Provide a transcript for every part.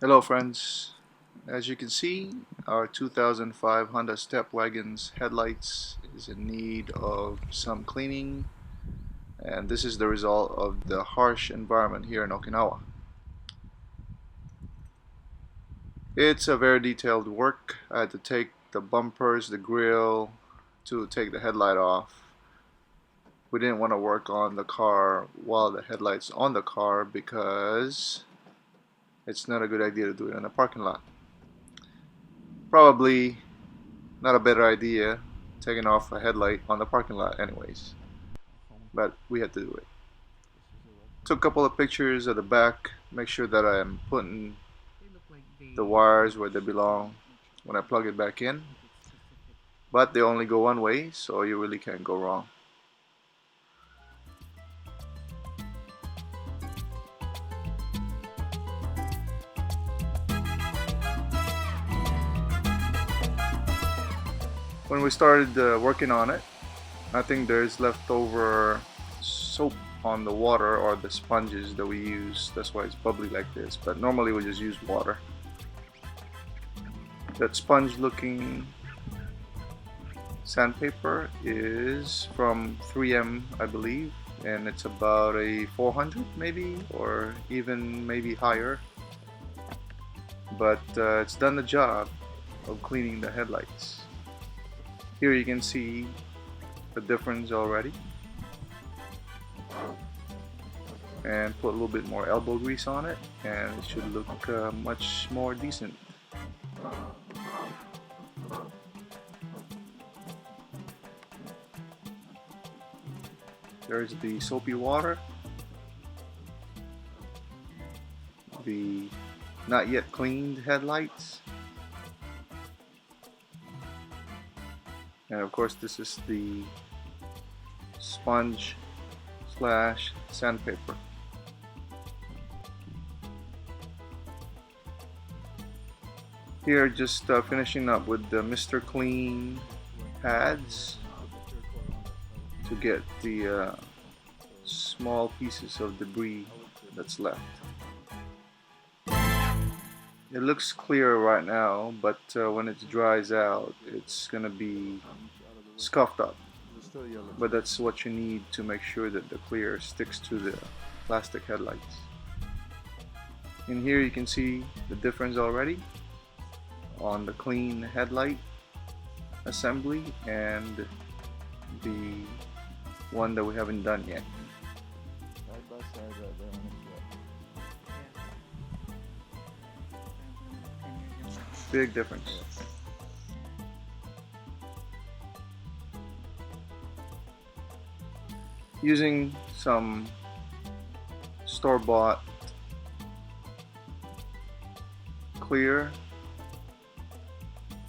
Hello friends, as you can see our 2005 Honda Step Wagon's headlights is in need of some cleaning, and this is the result of the harsh environment here in Okinawa. It's a very detailed work. I had to take the bumpers, the grill to take the headlight off. We didn't want to work on the car while the headlight's on the car because it's not a good idea to do it in a parking lot. Probably not a better idea taking off a headlight on the parking lot anyways, but we had to do it. Took a couple of pictures of the back, make sure that I'm putting the wires where they belong when I plug it back in, but they only go one way, so you really can't go wrong. When we started working on it, I think there's leftover soap on the water or the sponges that we use. That's why it's bubbly like this, but normally we just use water. That sponge looking sandpaper is from 3M, I believe, and it's about a 400 maybe, or even maybe higher, but it's done the job of cleaning the headlights. Here you can see the difference already, and put a little bit more elbow grease on it and it should look much more decent. There's the soapy water, the not yet cleaned headlights, and of course this is the sponge slash sandpaper. Here just finishing up with the Mr. Clean pads to get the small pieces of debris that's left. It looks clear right now, but when it dries out it's gonna be scuffed up, but that's what you need to make sure that the clear sticks to the plastic headlights. In here you can see the difference already on the clean headlight assembly and the one that we haven't done yet. Big difference. Using some store-bought clear.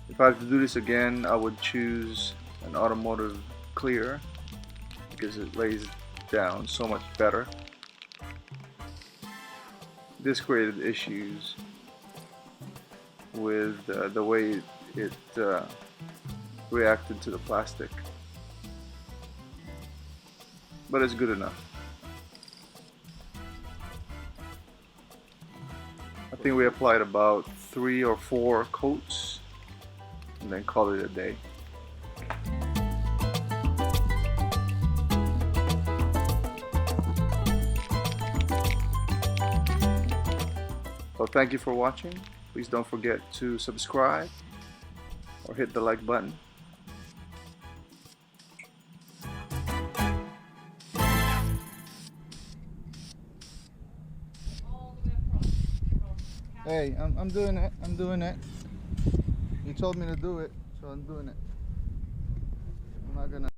If I have to do this again, I would choose an automotive clear because it lays down so much better. This created issues with the way it reacted to the plastic, but it's good enough. I think we applied about 3 or 4 coats and then call it a day. Well, thank you for watching. Please don't forget to subscribe or hit the like button. Hey, I'm doing it. I'm doing it. You told me to do it, so I'm doing it. I'm not gonna.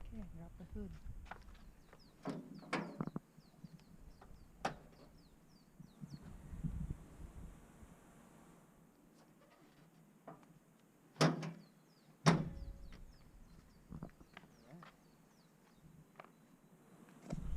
Okay, drop the hood.